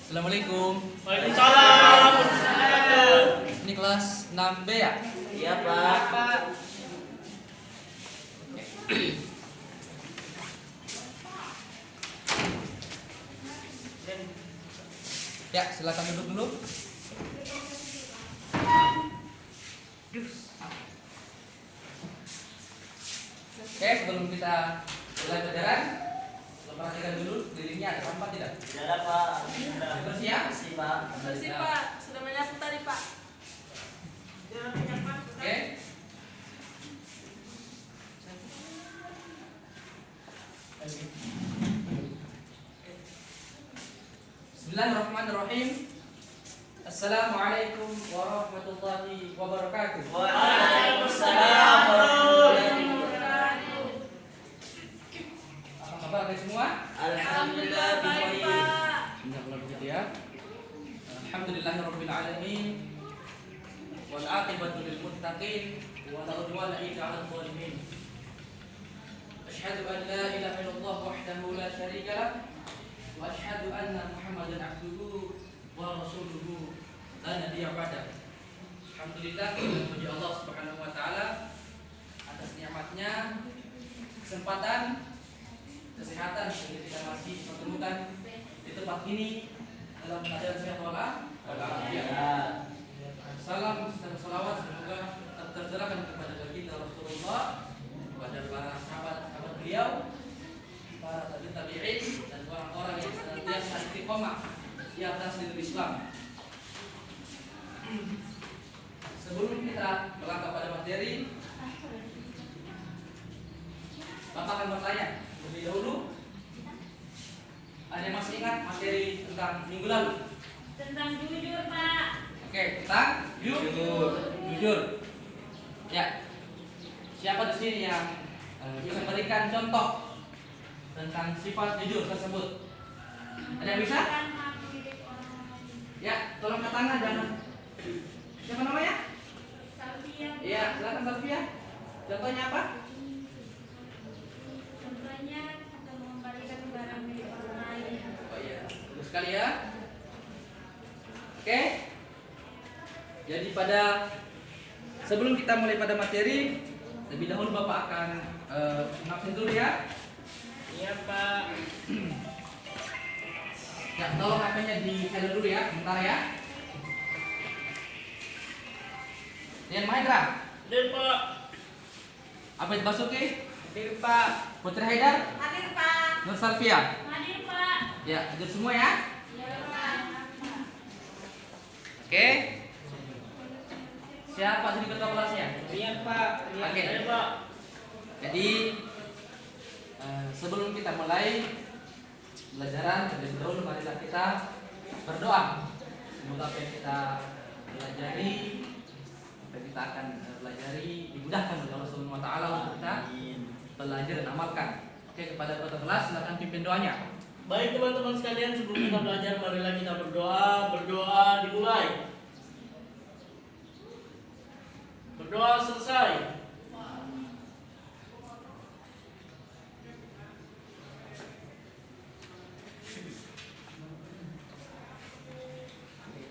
Assalamualaikum. Waalaikumsalam. Ini kelas 6B ya? Iya, Pak. Ya, silakan duduk dulu. Oke, sebelum kita mulai pelajaran, perhatikan dulu dirinya ada sampah tidak? Tidak ada, Pak. Bersih ya? Bersih, Pak. Bersih, Pak. Sudah menyapu tadi, Pak. Jangan menyapu. Oke. Bismillahirrahmanirrahim. Assalamualaikum warahmatullahi wabarakatuh. Waalaikumsalam warahmatullahi wabarakatuh. Apa kabar guys semua? Alhamdulillah, baik, baik. Pak. Alhamdulillah begitu ya. Alhamdulillahirabbil alamin. Wal aqibatu lil muttaqin wa la udwana illa 'alal zalimin. Asyhadu an la ilaha illallah wahdahu la syarika lah wa asyhadu anna Muhammadan abduhu wa rasuluhu la nabiyya ba'da. Alhamdulillah, kita memuji Allah Subhanahu wa taala atas nikmatnya kesempatan kesehatan sehingga kita masih bertemukan di tempat ini dalam keadaan sehat walafiat. Salam dan salawat semoga tercurahkan kepada baginda Rasulullah, kepada para sahabat beliau, para tabi'in dan orang-orang yang senantiasa istiqomah di atas dinul Islam. Sebelum kita melangkah pada materi, Bapak akan bertanya lebih dahulu. Ada yang masih ingat materi tentang minggu lalu? Tentang jujur, Pak. Oke, tentang jujur. Ya. Siapa di sini yang bisa memberikan contoh tentang sifat jujur tersebut? Ada yang bisa? Ya, tolong ke tangan jangan. Siapa namanya? Safia. Iya, silakan Safia. Contohnya apa? Contohnya kita mengembalikan barang milik orang lain. Oh iya, bagus sekali ya. Oke. Jadi sebelum kita mulai pada materi, lebih dahulu Bapak akan ngabsen dulu ya. Iya, Pak. Ya, tolong HP-nya di silent dulu ya, bentar ya. Dian Mahendra, Hadir, Pak. Abed Basuki, Hadir, Pak. Putri Haidar, Hadir, Pak. Nur Salvia. Hadir, Pak. Ya, hadir semua ya. Ya, Pak. Oke. Siapa jadi ketua kelasnya? Rian, Pak. Rian. Oke. Hadir, Pak. Jadi sebelum kita mulai pelajaran, terlebih dahulu marilah kita berdoa. Semoga apa yang kita pelajari, apa yang kita akan pelajari dimudahkan oleh Allah Subhanahu wa taala untuk kita belajar dan amalkan. Oke, kepada ketua kelas silakan pimpin doanya. Baik, teman-teman sekalian, sebelum kita belajar, marilah kita berdoa. Berdoa dimulai. Berdoa selesai.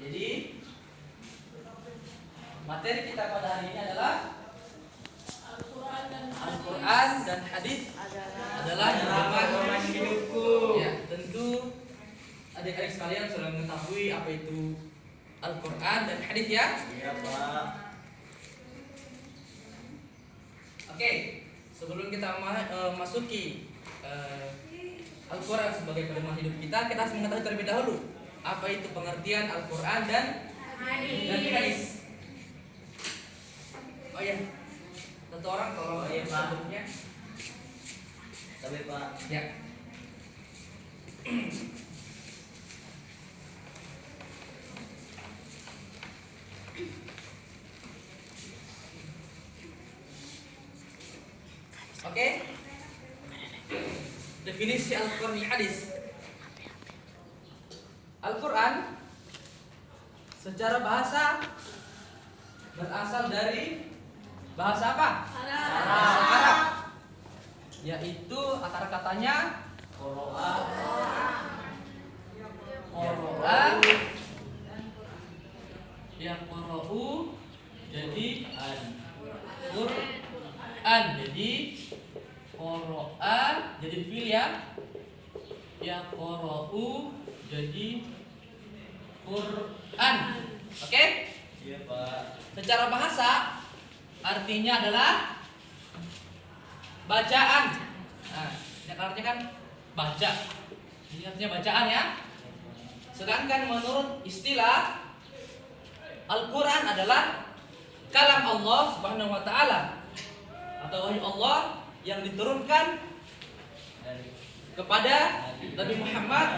Jadi materi kita pada hari ini adalah Al-Quran dan hadis adalah junjungan hidupku. Ya, tentu adik-adik sekalian sudah mengetahui apa itu Al-Quran dan hadis ya. Iya, Pak. Oke, sebelum kita masuki Al-Quran sebagai pedoman hidup kita harus mengetahui terlebih dahulu apa itu pengertian Al-Quran dan hadis. Oh ya, satu orang tolong Iya, Pak. sebelumnya. Tapi, Pak. Ya. Oke. Definisi Al-Quran dan hadis. Al-Quran secara bahasa berasal dari bahasa apa? Bahasa Arab. Yaitu akar katanya Qur'an. Qur'an yaqra'u jadi Quran. Oke? Iya, Pak. Secara bahasa artinya adalah bacaan. Nah, yang artinya kan baca. Ini artinya bacaan ya. Sedangkan menurut istilah Al-Quran adalah kalam Allah Subhanahu wa taala atau wahyu Allah yang diturunkan kepada Nabi Muhammad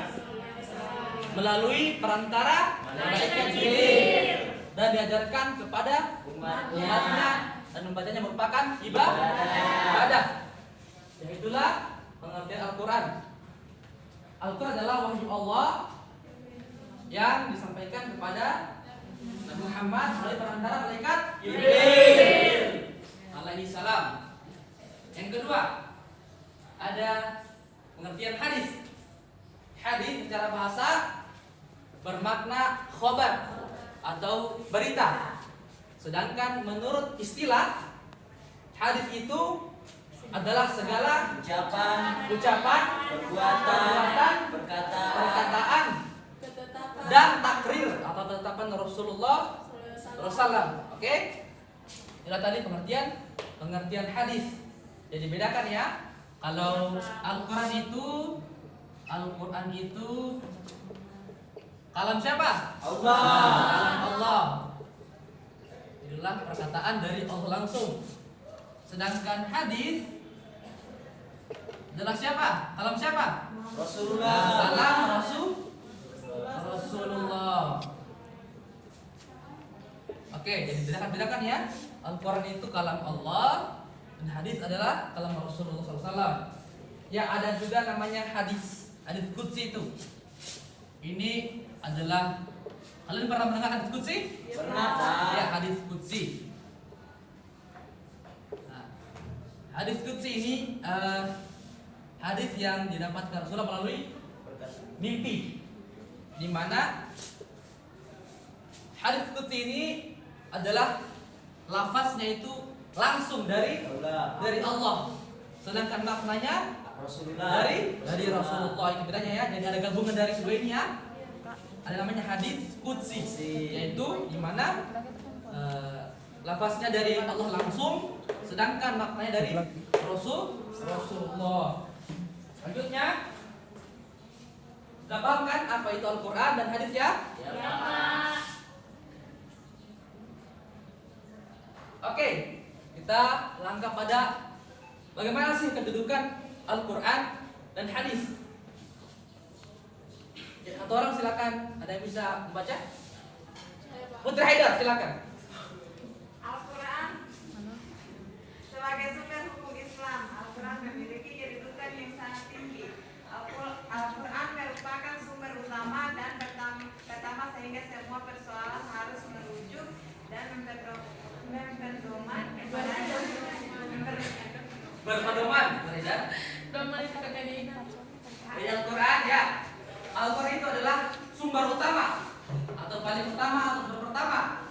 melalui perantara malaikat Jibril dan diajarkan kepada umatnya dan membacanya merupakan ibadah. Yaitulah pengertian Al-Quran. Al-Quran adalah wahyu Allah yang disampaikan kepada Nabi Muhammad melalui perantara malaikat Jibril alaihi salam. Yang kedua, ada pengertian hadis. Hadis secara bahasa bermakna khobar atau berita. Sedangkan menurut istilah hadis itu adalah segala ucapan, perbuatan, perkataan dan takrir atau ketetapan Rasulullah SAW. Oke? Itulah tadi pengertian hadis. Jadi bedakan ya. Kalau Al-Quran itu kalam siapa? Allah. Kalam Allah. Itulah perkataan dari Allah langsung. Sedangkan hadis adalah siapa? Kalam siapa? Rasulullah. Salam Rasulullah. Oke, jadi bedakan ya. Al-Quran itu kalam Allah dan hadis adalah kalam Rasulullah SAW. Ya, ada juga namanya hadis qudsi itu. Ini adalah, kalian pernah mendengar hadis qudsi? Pernah, Pak. Ya, hadis qudsi. Nah, hadis qudsi ini hadis yang didapatkan Rasulullah melalui mimpi, di mana hadis qudsi ini adalah lafaznya itu langsung dari Allah. Sedangkan maknanya dari Rasulullah. Itu bedanya ya. Jadi ada gabungan dari kedua ini ya. Ada namanya hadis qudsi, yaitu di mana lafaznya dari Allah langsung, sedangkan maknanya dari Rasulullah. Selanjutnya, sudah paham kan apa itu Al-Quran dan hadis ya? Ya, Pak. Oke, kita langkah pada bagaimana sih kedudukan Al-Quran dan hadis. Satu orang silakan, ada yang bisa membaca? Putri Haidar silakan. Al-Quran sebagai sumber hukum Islam, Al-Quran memiliki kedudukan yang sangat tinggi. Al-Quran merupakan sumber utama dan pertama sehingga semua persoalan harus merujuk dan memperdoman kepada Berpedoman, Haidar. Al-Quran ya. Al-Quran itu adalah sumber utama atau paling utama atau sumber pertama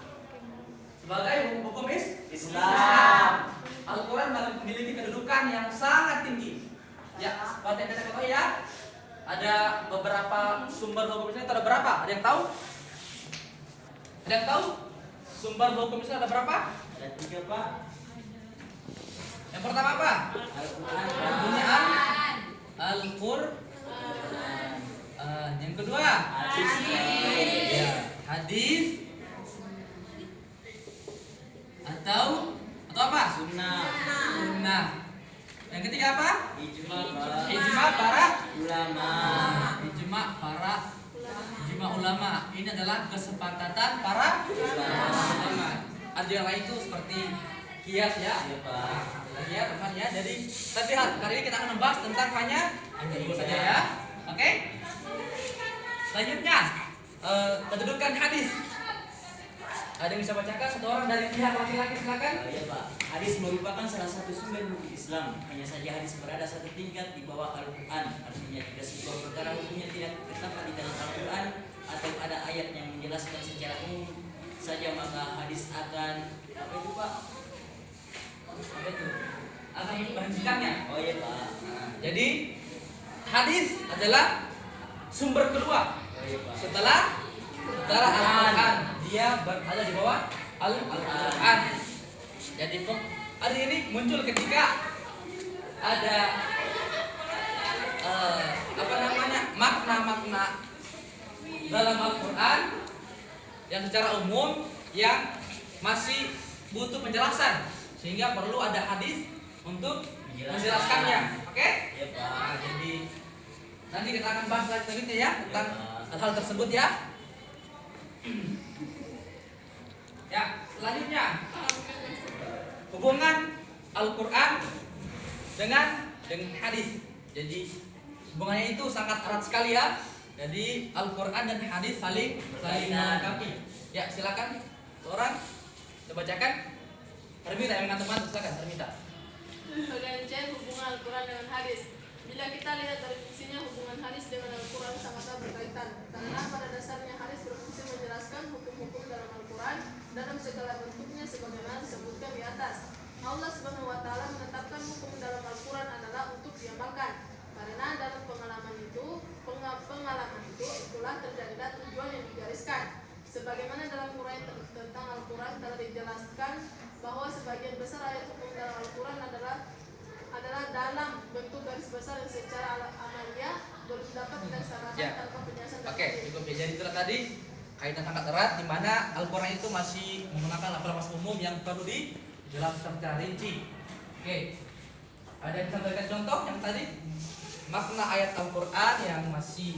sebagai hukum Islam. Al-Quran memiliki kedudukan yang sangat tinggi. Ya, seperti yang kita ketahui ya, ada beberapa sumber hukum Islam. Ada berapa? Ada yang tahu? Ada yang tahu? Sumber hukum Islam ada berapa? Ada 3, Pak. Yang pertama apa? Al-Quran. Artinya Al-Quran. Yang kedua Hadis. ya, hadis atau apa? Sunnah. Yang ketiga apa? Ijma ulama. Ini adalah kesepakatan para ulama. Ada yang lain itu seperti kias ya. Iya, Pak. Ya teman ya. Jadi tapi kali ini kita akan membahas tentang hanya dua saja ya. Oke? Selanjutnya kedudukan hadis. Ada yang bisa bacakan? Satu orang dari pihak laki-laki silakan. Iya, Pak. Hadis merupakan salah satu sumber hukum Islam. Hanya saja hadis berada satu tingkat di bawah Al-Quran. Artinya jika sebuah perkara hukumnya tidak terdapat di dalam Al-Quran atau ada ayat yang menjelaskan secara umum saja, maka hadis akan apa itu, Pak? Apa itu? Akan menghentikannya. Oh iya, Pak. Jadi hadis adalah sumber kedua setelah Al-Quran. Dia berada di bawah Al-Quran. Jadi hari ini muncul ketika ada makna-makna dalam Al-Quran yang secara umum yang masih butuh penjelasan, sehingga perlu ada hadis untuk menjelaskannya. Oke? Ya, Pak. Nah, jadi nanti kita akan bahas lagi selanjutnya ya tentang hal tersebut ya. Ya, selanjutnya hubungan Al-Quran dengan hadis. Jadi hubungannya itu sangat erat sekali ya. Jadi Al-Quran dan hadis saling melengkapi. Ya, silakan seorang dibacakan. Terminta yang teman-teman, silakan terminta. Bagian C, hubungan Al-Quran dengan hadis. Bila kita lihat dari fungsinya, hubungan hadis dengan Al-Quran sangatlah berkaitan. Karena pada dasarnya hadis berfungsi menjelaskan hukum-hukum dalam Al-Quran dalam segala bentuknya sebagaimana disebutkan di atas. Allah Subhanahu wa taala menetapkan hukum dalam Al-Quran adalah untuk diamalkan. Karena dalam pengalaman itu itulah terjadilah tujuan yang digariskan. Sebagaimana dalam uraian tentang Al-Quran telah dijelaskan bahwa sebagian besar ayat hukum dalam Al-Quran adalah dalam bentuk garis besar yang secara amalia belum dapat dilaksanakan tanpa penjelasan. Oke, cukup ya. Jadi itulah tadi kaitan sangat erat di mana Al-Quran itu masih menggunakan lafaz umum yang perlu dijelaskan secara rinci. Oke. Ada yang sampaikan contoh yang tadi makna ayat Al-Quran yang masih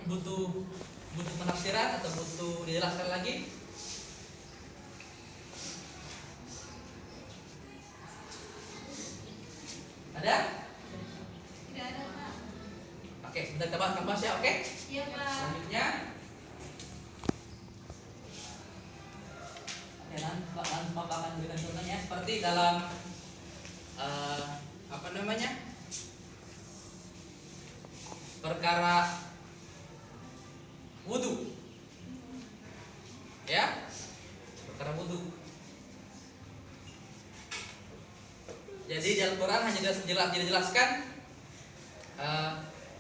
butuh penafsiran atau butuh dijelaskan lagi. Ada? Tidak ada, Pak. Oke, sebentar kita bahas ya, oke? Iya, Pak. Selanjutnya Bapak akan berikan contohnya seperti dalam perkara wudu. Ya? Perkara wudu. Jadi di Al-Quran hanya dijelaskan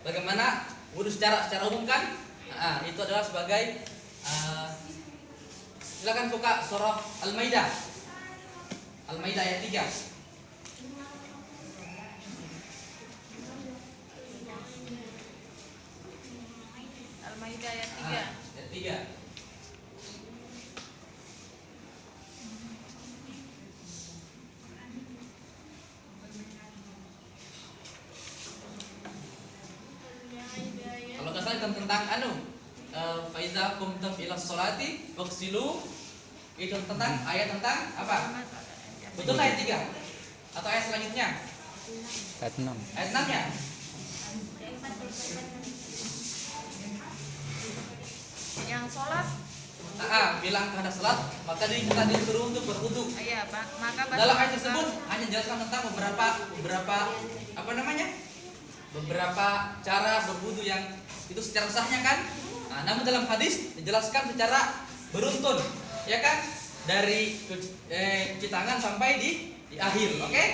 bagaimana wudu secara umum kan? Itu adalah sebagai silakan buka surah Al-Maidah. Al-Maidah ayat 3. Al-Maidah ayat 3. Ayat 3. Kalau nggak salah tentang faiza kumtum ila sholati waghsilu, itu tentang ayat tentang apa? Betul ayat 3 atau ayat selanjutnya? Ayat 6. Ayat 6 ya? Yang sholat, Bilang kepada salat maka kita disuruh untuk berwudu. iya Pak. Maka Dalam ayat tersebut hanya jelaskan tentang beberapa cara berwudu yang itu secara sahnya kan. Namun dalam hadis dijelaskan secara beruntun, ya kan? Dari cuci tangan sampai di akhir, oke?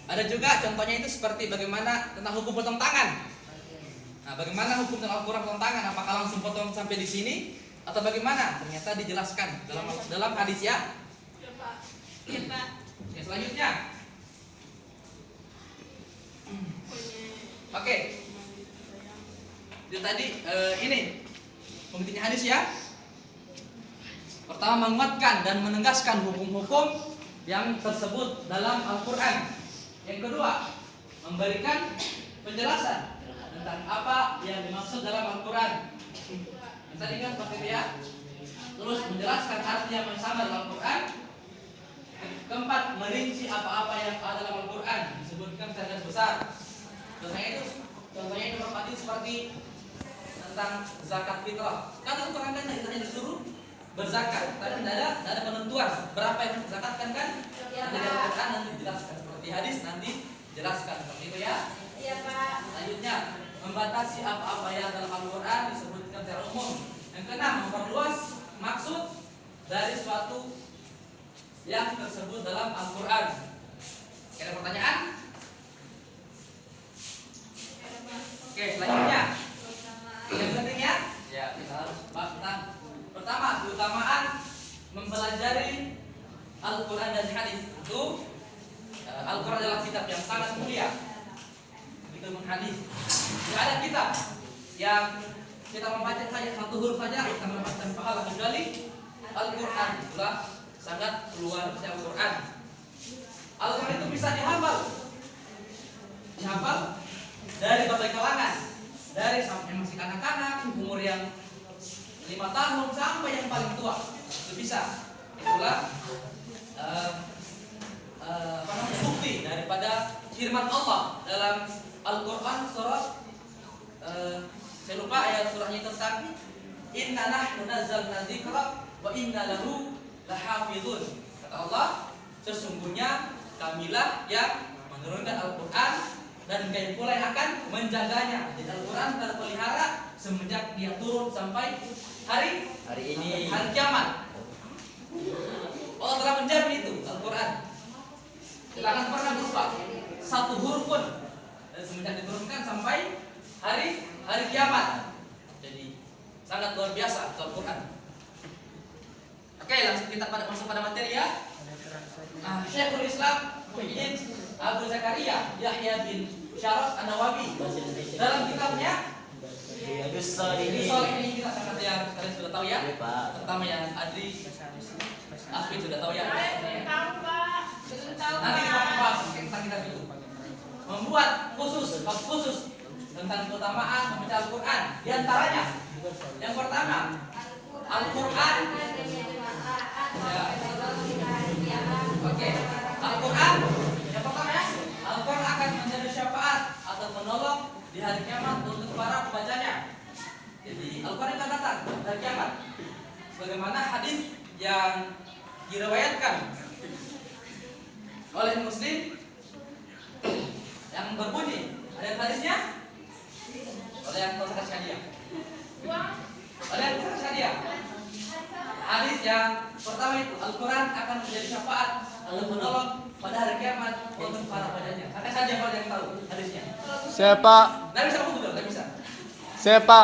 Ada juga contohnya itu seperti bagaimana tentang hukum potong tangan. Bagaimana hukum dalam Al-Quran potong tangan? Apakah langsung potong sampai di sini atau bagaimana? Ternyata dijelaskan dalam hadis ya. Iya Pak. Iya Pak. Oke, selanjutnya. Oke. Itu tadi ini pentingnya hadis ya. Pertama, menguatkan dan menegaskan hukum-hukum yang tersebut dalam Al-Quran. Yang kedua, memberikan penjelasan tentang apa yang dimaksud dalam Al-Quran. Yang tadi kan seperti itu ya. Terus menjelaskan arti yang sama dalam Al-Quran. Keempat, merinci apa-apa yang ada dalam Al-Quran, disebutkan secara garis besar. Contohnya itu seperti tentang zakat fitrah. Kan Al-Quran kan hanya disuruh berzakat, tapi tidak ada penentuan berapa yang dizakatkan kan? Nanti dalam Al-Quran nanti dijelaskan, seperti hadis nanti jelaskan seperti itu ya. Iya, Pak. Selanjutnya, membatasi apa-apa yang dalam Al-Quran disebutkan secara umum. Yang keenam, memperluas maksud dari suatu yang tersebut dalam Al-Quran. Ada pertanyaan? Oke, selanjutnya kitab yang kita membaca saja satu huruf saja kita mendapatkan pahala, kecuali Al-Quran. Itulah sangat luar biasa Al-Quran. Al-Quran itu bisa dihafal dari berbagai kalangan, dari yang masih kanak-kanak, umur yang 5 tahun sampai yang paling tua itu bisa. Itulah bukti daripada firman Allah dalam Al-Quran surat saya lupa ayat surahnya tentang inna nahnu nazzalna dzikra wa inna lahu lahafizun. Kata Allah, sesungguhnya kamilah yang menurunkan Al-Quran dan kami pula yang akan menjaganya. Jadi Al-Quran terpelihara semenjak dia turun sampai hari kiamat. Allah telah menjamin itu Al-Quran. Tidak akan pernah berubah satu huruf pun semenjak diturunkan sampai hari kiamat. Jadi sangat luar biasa Al-Quran. Oke, langsung kita masuk pada materi ya. Syekhul Islam Muhyiddin Abu Zakaria Yahya bin Syaraf An-Nawawi dalam kitabnya Riyadhus ini Shalihin. kita sangat yang kalian sudah tahu ya. Pertama yang Adri Afri sudah tahu ya. Nanti kita bahas tentang kitab itu. Membuat bab khusus tentang keutamaan membaca Al-Quran. Di antaranya yang pertama Al-Quran. Ya. Oke, Al-Quran yang pertama ya. Al-Quran akan menjadi syafaat atau menolong di hari kiamat untuk para pembacanya. Jadi Al-Quran akan datang di hari kiamat. Sebagaimana hadis yang diriwayatkan oleh Muslim yang berbunyi, ada hadisnya oleh yang kasih hadiah. Oleh yang kasih hadiah. Hadis yang pertama itu Al-Quran akan menjadi syafaat atau menolong pada hari kiamat untuk para pembacanya. Ada saja kalau yang tahu hadisnya. Siapa? Nggak bisa aku nggak bisa. Siapa?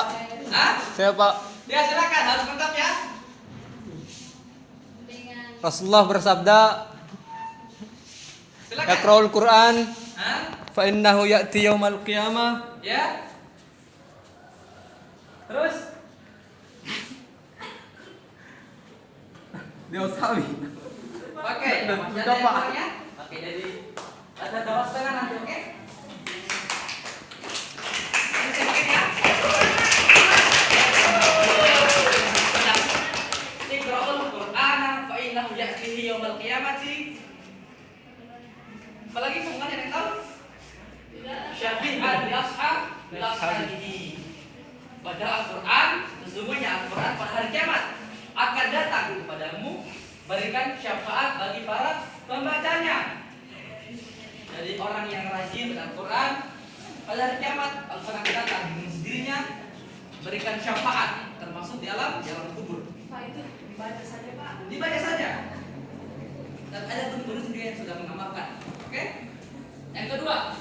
Hah? Siapa? Ya silakan, harus lengkap ya. Rasulullah bersabda, Silakan. "Iqra'ul Qur'an Hah? fa innahu ya'ti yaumal qiyamah." Ya. Terus? Dia usawi. Oke. Masih ada yang kurangnya? Oke, jadi ada 2,5 nanti, oke? Ini sedikit ya. Iqra'ul Qur'ana fa innahu ya'tihi yaumal qiyamati. Apalagi hubungannya yang tahu? Syafi'an li ashab li ashabihi. Pada Al-Quran, sesungguhnya Al-Quran pada hari kiamat akan datang kepadamu, berikan syafaat bagi para pembacanya. Jadi orang yang rajin dengan Al-Quran pada hari kiamat, Al-Quran akan datang dengan sendirinya berikan syafaat, termasuk di alam kubur. Pak, itu dibaca saja Pak. Dibaca saja. Dan ada guru sendiri yang sudah mengamalkan. Oke? Yang kedua,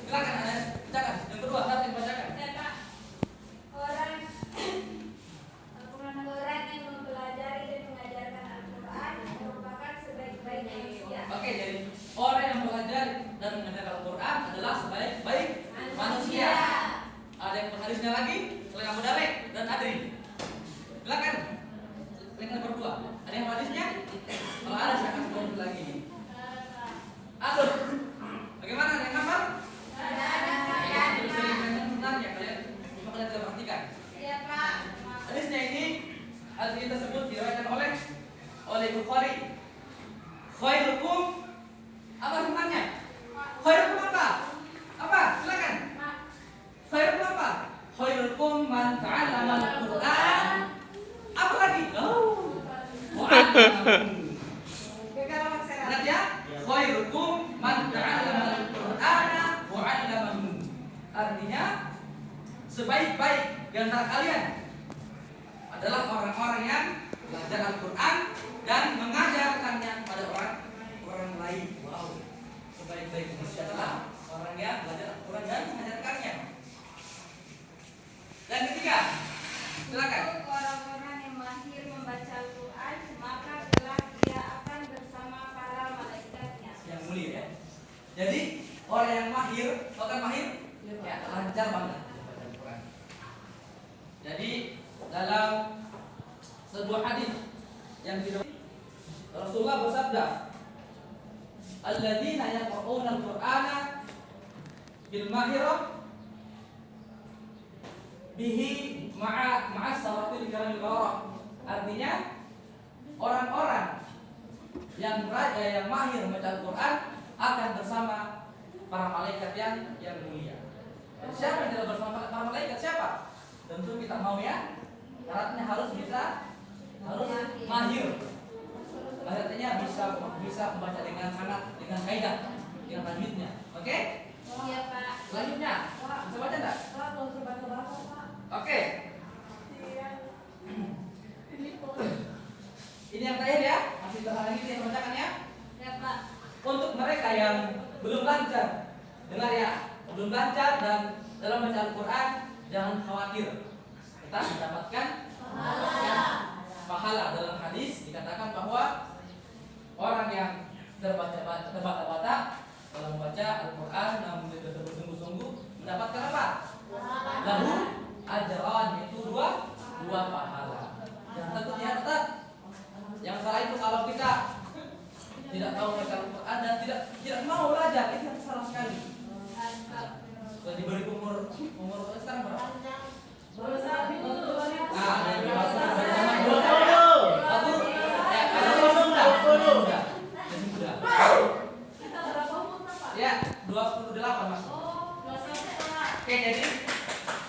silakan ada bacakan. Yang kedua, harus dibacakan. Orang yang mempelajari dan mengajarkan Al-Quran merupakan sebaik-baik manusia. Oke, jadi orang yang belajar dan mengajarkan Al-Quran adalah sebaik-baik manusia. Ada yang hadisnya lagi selain Abu Dalek dan Adri. Silakan. Yang berdua. Ada yang hadisnya? Kalau ada saya akan tulis lagi. Aduh. Bagaimana yang hafal? Sebenarnya kalian tidak perhatikan. Iya Pak. Hadisnya ini hadis ini tersebut diriwayatkan oleh Bukhari. Khairukum apa sebenarnya? Khairukum apa? Apa? Silakan. Khairukum apa? Khairukum man ta'allama al-Qur'an. Apa lagi? Ingat ya? Khairukum man ta'allama al-Qur'ana wa 'allamahu. Artinya sebaik-baik di antara kalian adalah orang-orang yang belajar Al-Quran dan mengajarkannya pada orang lain. Wow, sebaik-baik manusia adalah orang yang belajar Al-Quran dan mengajarkannya. Dan ketiga, silakan. Untuk orang-orang yang mahir membaca Al-Quran, maka kelak dia akan bersama para malaikatnya. Yang mulia ya. Jadi orang yang mahir, bukan mahir, ya lancar banget. sebuah hadis yang Rasulullah bersabda, "Alladzina yaqra'una al-Qur'ana bil mahirah bihi ma'a sawatil karamil barah." Artinya orang-orang yang mahir membaca Al-Qur'an akan bersama para malaikat yang mulia. Dan siapa yang tidak bersama para malaikat? Siapa? Tentu kita mau ya. Syaratnya harus mahir. Artinya bisa membaca dengan sangat, dengan kaidah, dengan tajwidnya. Oke? Iya, Pak. Selanjutnya, bisa baca enggak? Pak, mau baca-baca, Pak. Oke. Ini yang terakhir ya. Masih terhalang ini yang bacakan ya. Ya, Pak. Untuk mereka yang belum lancar, dengar ya, belum lancar dan dalam baca Al-Quran, jangan khawatir. Kita mendapatkan pahala. Dalam hadis dikatakan bahwa orang yang terbata-bata dalam membaca Al-Quran namun tidak bersungguh-sungguh mendapatkan apa? Lahu ajran, itu dua pahala. Dan tentunya tetap yang salah itu kalau kita tidak tahu membaca Al-Quran dan tidak mau belajar, itu yang salah sekali. Sudah diberi umur sekarang berapa? Ya, 28 Mas. Oke, jadi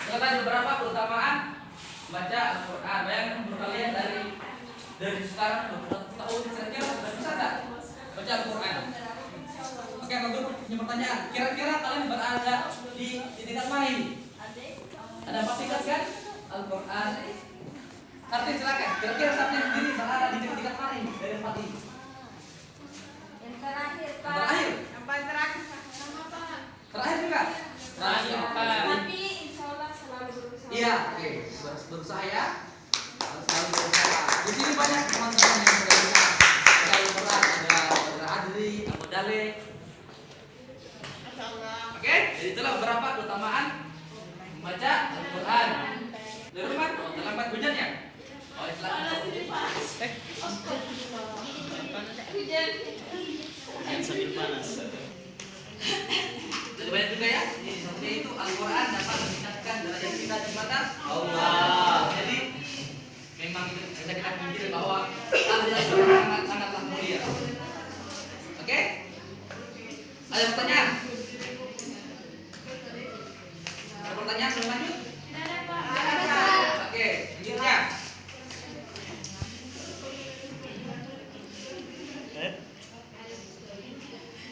kita beberapa keutamaan baca Al-Quran. Bayangkan kalian dari sekarang 20 tahun kira-kira sudah bisa nggak baca Al-Quran? Oke, untuk punya pertanyaan, kira-kira kalian berada di tingkat mana ini? Ada pasti kan Al-Quran? Tapi silakan, kira-kira saat ini berada di tingkat mana ini dari tempat ini? Yang terakhir, Pak. Terakhir? Yang paling terakhir sama Pak. Terakhir juga? Terakhir Pak. Tapi insya Allah selalu berusaha. Iya, oke, berusaha ya. Harus selalu berusaha. Di sini banyak teman-teman yang sudah bisa baca Al-Quran, ada Adri, Abu Dale. Oke, jadi itulah beberapa keutamaan membaca Al-Quran. Dari rumah, terlambat hujannya. Oh, silakan. Hujan. Sambil panas. Jadi banyak juga ya. Jadi seperti itu Al-Quran dapat meningkatkan derajat kita di mata Allah. Jadi memang itu bisa kita pikir bahwa ahli Al-Quran sangatlah mulia. Oke? Ada pertanyaan? Ada pertanyaan sebelum lanjut? Oke, selanjutnya.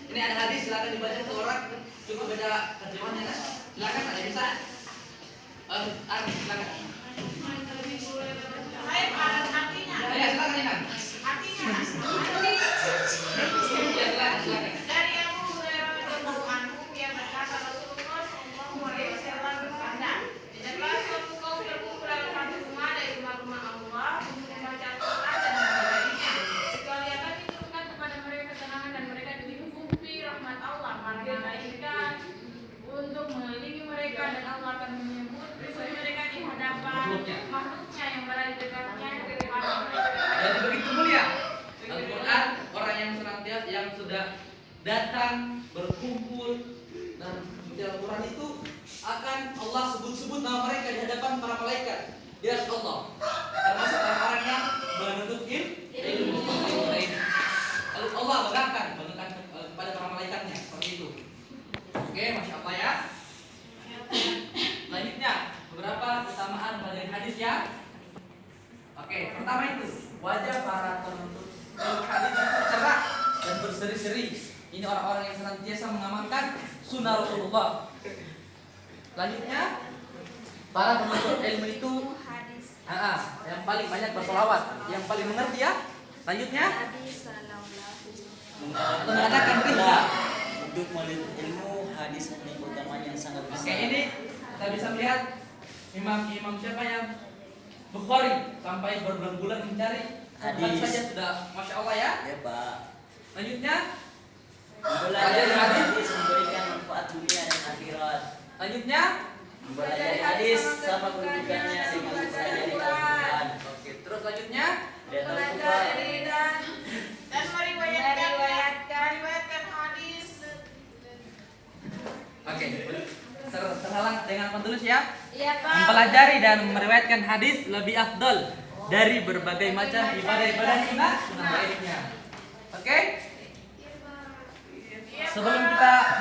Ini ada hadis, silakan dibaca satu orang. Cukup baca terjemahannya kan? Silakan, ada yang bisa? Arni, silakan. Ya, silakan Inan. Ya, silakan. Dari Abu Hurairah radhiyallahu anhu yang berkata Rasulullah sallallahu alaihi wasallam bersabda, "Tidaklah suatu kaum berkumpul dalam satu rumah dari rumah-rumah Allah untuk membaca Al-Quran dan mempelajarinya, kecuali akan diturunkan kepada mereka ketenangan dan mereka dilingkupi rahmat Allah, malaikat untuk mengelilingi mereka dan Allah akan menyebut mereka di hadapan makhluknya yang berada di dekatnya kepada mereka." Jadi begitu mulia Al-Quran, orang yang senantiasa yang sudah datang berkumpul dan di Al-Quran itu akan Allah sebut-sebut nama mereka di hadapan para malaikat. Ya Allah, termasuk orang-orang yang menuntut ilmu. Lalu Allah banggakan kepada para malaikatnya seperti itu. Oke, masya Allah ya. Selanjutnya beberapa keutamaan dari hadis ya. Oke, pertama itu wajah para penuntut hadis itu cerah dan berseri-seri. Ini orang-orang yang senantiasa mengamalkan sunnah Rasulullah. Selanjutnya para penuntut ilmu itu yang paling banyak bersolawat, yang paling mengerti ya. Selanjutnya mengadakan riba. Untuk menuntut ilmu, hadis memiliki keutamaan yang sangat besar. Oke, ini kita bisa melihat imam siapa yang Bukhari sampai berbulan-bulan mencari hadis saja sudah masya Allah ya. Ya Pak. Selanjutnya Belajar hadis memberikan manfaat dunia dan akhirat. Selanjutnya Mempelajari hadis sama kedudukannya dengan mempelajari Al-Quran. oke, terus selanjutnya. Mempelajari dan meriwayatkan hadis. Oke. Terhalang dengan penulis ya. Iya, Pak. Mempelajari dan meriwayatkan hadis lebih afdal dari berbagai macam ibadah sunnah lainnya. Oke? Sebelum kita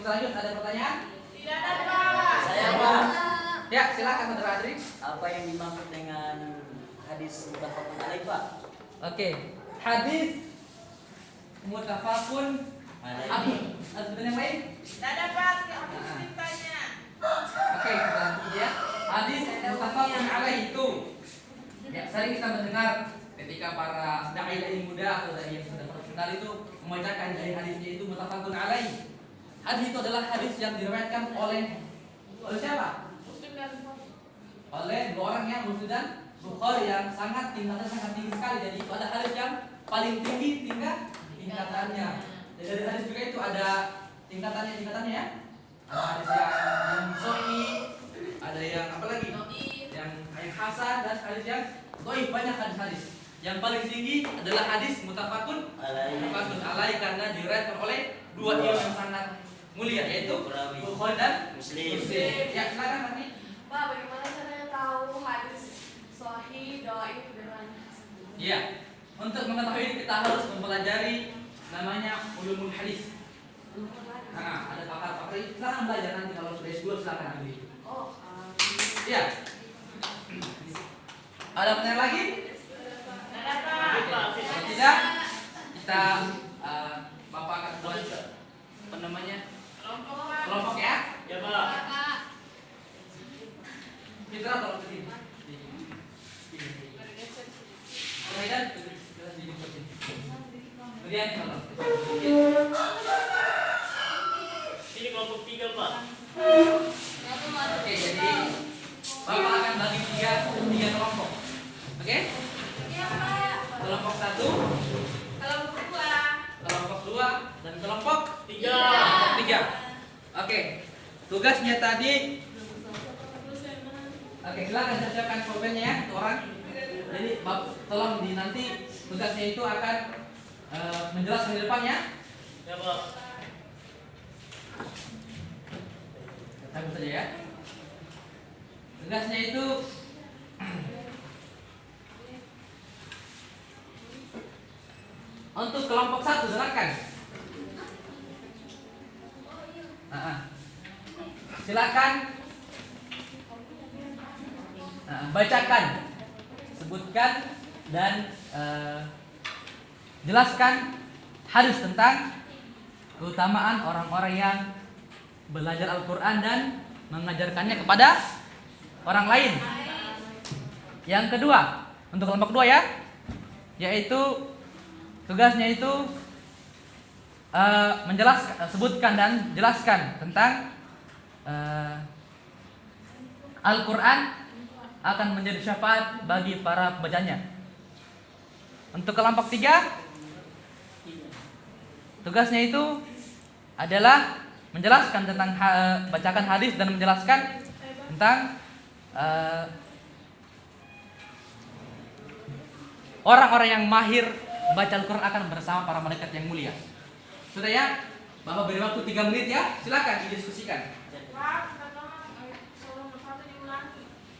lanjut ada pertanyaan? Tidak ada, Pak. Saya Pak, Ya, silakan Saudara Adri. apa yang dimaksud dengan hadis muttafaqun alaih Pak? Oke. Hadis muttafaqun alaih. Ada yang lain? Tidak ada, Pak. Aku tanya. Oke, kita lanjut ya. Hadis muttafaqun alaih itu ya, sering kita mendengar ketika para dai muda atau dai yang sudah profesional itu membacakan dari hadisnya itu muttafaqun alaih. Hadis itu adalah hadis yang diriwayatkan oleh siapa? Muslim dan Bukhari. Oleh dua orang yang Muslim dan Bukhari yang tingkatannya sangat tinggi sekali. Jadi itu ada hadis yang paling tinggi tingkatannya. Dan dari hadis juga itu ada tingkatannya ya. Ada hadis yang sahih, ada yang apa lagi? Yang hasan dan hadis yang dhaif, banyak hadis. Yang paling tinggi adalah hadis muttafaqun alaih karena diriwayatkan oleh dua imam yang sangat mulia yaitu Bukhari dan Muslim. Ya, silakan Fahmi. Pak, bagaimana caranya tahu hadis sahih, dhaif dan hasan? Iya. Untuk mengetahui kita harus mempelajari namanya ulumul hadis. Nah, ada pakar-pakar. Silakan belajar nanti kalau sudah S2 silakan ambil. Oh, Iya. Ada pertanyaan lagi? Kalau tidak, kita Bapak akan buat apa namanya? Kelompok ya? Ya Pak. Mitra tolong ke sini. Kemudian tolong. Ini kelompok 3 Pak. Oke, jadi Bapak akan bagi tiga kelompok. Oke? Iya, Pak. Kelompok 1, Kelompok 2. kelompok 2, dan kelompok 3. 3. Oke. Tugasnya tadi. Oke, silakan siapkan pulpennya ya, satu orang. Jadi tolong nanti tugasnya itu akan menjelaskan di depan ya. Ya Pak. Cabut saja ya. Tugasnya itu untuk kelompok 1 silakan. Silakan bacakan, sebutkan dan jelaskan hadis tentang keutamaan orang-orang yang belajar Al-Quran dan mengajarkannya kepada orang lain. Yang kedua, untuk kelompok 2 ya, yaitu tugasnya itu sebutkan dan jelaskan tentang Al-Quran akan menjadi syafaat bagi para pembacanya. Untuk kelompok 3, tugasnya itu adalah menjelaskan tentang bacakan hadis dan menjelaskan tentang orang-orang yang mahir membaca Al-Quran akan bersama para malaikat yang mulia. Sudah ya? Bapak beri waktu 3 menit ya. Silakan didiskusikan.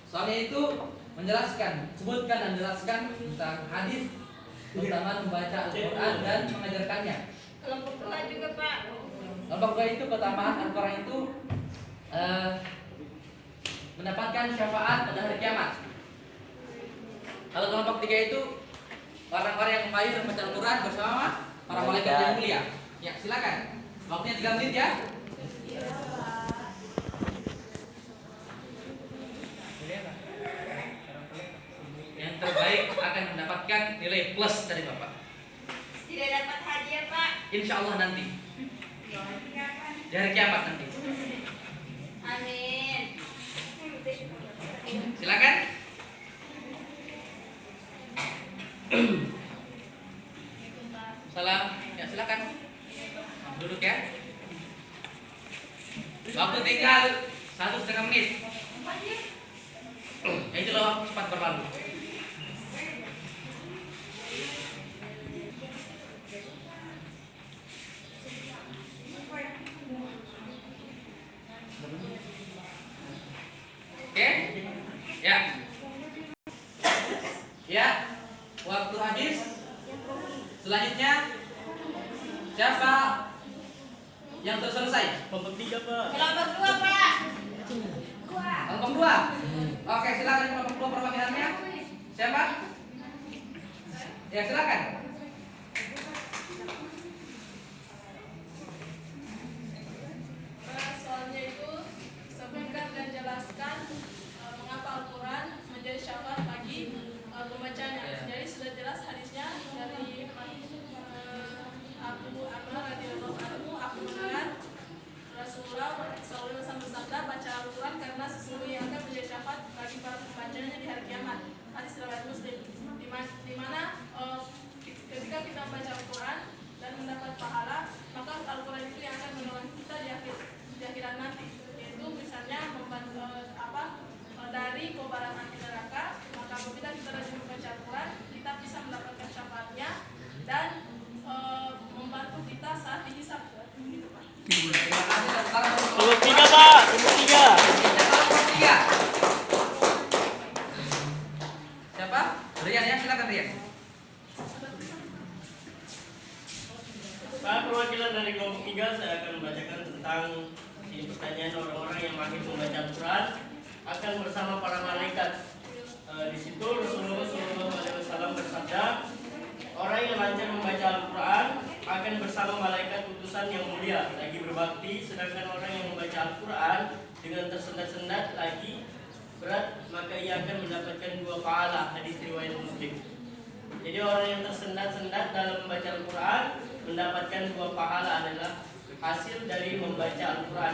Soalnya itu menjelaskan, sebutkan dan jelaskan tentang hadis, keutamaan membaca Al-Quran dan mengajarkannya. Kelompok 2 juga, Pak. Kelompok 2 itu keutamaan Al-Quran itu mendapatkan syafaat pada hari kiamat. Kalau kelompok 3 itu orang-orang yang mahir membaca Al-Quran bersama para malaikat yang mulia. Ya, silakan. Waktunya 3 menit ya. Yang terbaik akan mendapatkan nilai plus dari Bapak. Tidak dapat hadiah, Pak. Insya Allah nanti. Di hari kiamat nanti. Amin. Silakan. Salam. Ya, silakan. Duduk ya. Waktu tinggal 1,5 menit. Itulah waktu cepat berlalu. Oke? Ya. Ya. Waktu habis. Selanjutnya siapa yang sudah selesai? Kelompok 3, Pak. Kelompok 2, Pak. Kelompok 2. Oke, silakan kelompok 2 perwakilannya. Siapa? Ya, silakan. Soalnya itu sebutkan dan jelaskan mengapa Al-Quran menjadi syafaat bagi pembacanya. Ya. Jadi sudah jelas hadisnya dari Abu Amr radhiyallahu anhu, aku mendengar Rasulullah SAW bersabda, baca Al-Quran karena sesungguhnya akan menjadi syafaat bagi para pembacanya di hari kiamat. Hadis riwayat Muslim. Di mana ketika kita membaca Al-Quran dan mendapat pahala, maka Al-Quran itu yang akan menolong kita di akhirat nanti. Yaitu misalnya dari kobaran api neraka, maka apabila kita rajin membaca Al-Quran, kita bisa mendapatkan syafaatnya dan membantu kita saat dihisab. Gitu, Pak. Terima kasih atas saran Kelompok 3, Pak. Kelompok 3. kelompok 3. Siapa? Rian ya, silakan Rian. Pak, perwakilan dari kelompok 3 saya akan membacakan tentang ini pertanyaan orang-orang yang mahir membaca Al-Quran akan bersama para malaikat. Di situ Rasulullah SAW bersabda, orang yang lancar membaca Al-Quran akan bersama malaikat utusan yang mulia lagi berbakti, sedangkan orang yang membaca Al-Quran dengan tersendat-sendat lagi berat, maka ia akan mendapatkan 2 pahala. Hadis riwayat Muslim. Jadi orang yang tersendat-sendat dalam membaca Al-Quran mendapatkan 2 pahala adalah hasil dari membaca Al-Quran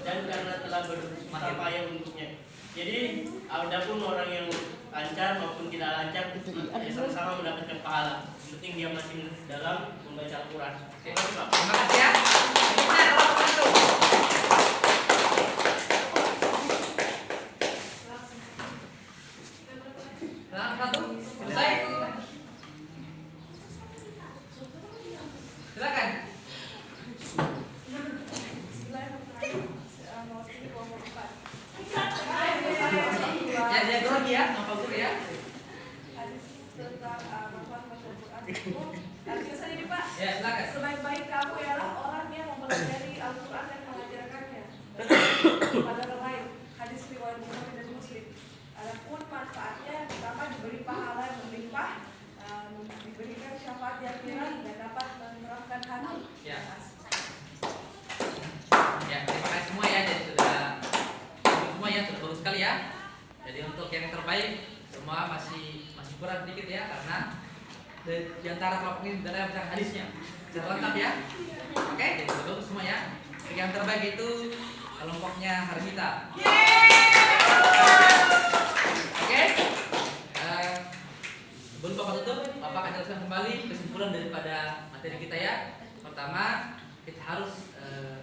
dan karena telah bersusah payah untuknya. Jadi adapun orang yang lancar maupun tidak lancar sama-sama mendapatkan pahala. Yang penting dia masih dalam membaca Al-Quran. Terima kasih ya. Selanjutnya kelompok 1. Kelompok 1 selesai. Silakan. Ya, grogi ya, nampak guru ya. Hadis tentang manfaat baca Al-Quran itu hadis saja nih, Pak. Ya, silakan. Sebaik-baik kamu ialah orang yang mempelajari Al-Quran dan mengajarkannya kepada orang lain. Hadis riwayat Bukhari dan Muslim. Adapun manfaatnya yang pertama diberi pahala yang berlimpah, diberikan syafaat yang ringan dan dapat menerapkan hati. Ya. Ya, terima kasih semua ya. Jadi sudah semua ya, sudah bagus sekali ya. Jadi untuk yang terbaik semua masih kurang sedikit ya, karena di antara kelompok ini tidak ada yang hadisnya secara lengkap ya. Oke, jadi sudah bagus semua ya. Yang terbaik itu kelompoknya Harmita. Oke. Sebelum Bapak tutup, Bapak akan jelaskan kembali kesimpulan daripada materi kita ya. Pertama, kita harus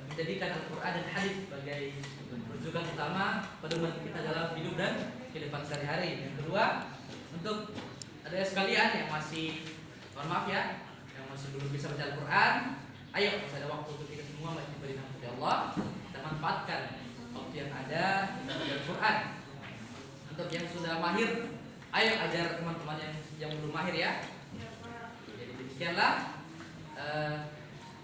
menjadikan Al-Quran dan hadis sebagai rujukan utama pedoman kita dalam hidup dan kehidupan sehari-hari. Yang kedua, untuk ada sekalian yang masih, mohon maaf ya, yang masih belum bisa baca Al-Quran, ayo masih ada waktu untuk kita semua masih diberi oleh Allah, kita manfaatkan waktu yang ada untuk baca Al-Quran. Untuk yang sudah mahir, ayo ajar teman-teman yang belum mahir ya. Jadi demikianlah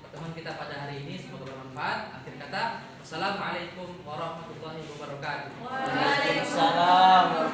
pertemuan kita pada hari ini, semoga bermanfaat. Akhir kata, wassalamualaikum warahmatullahi wabarakatuh. Waalaikumsalam.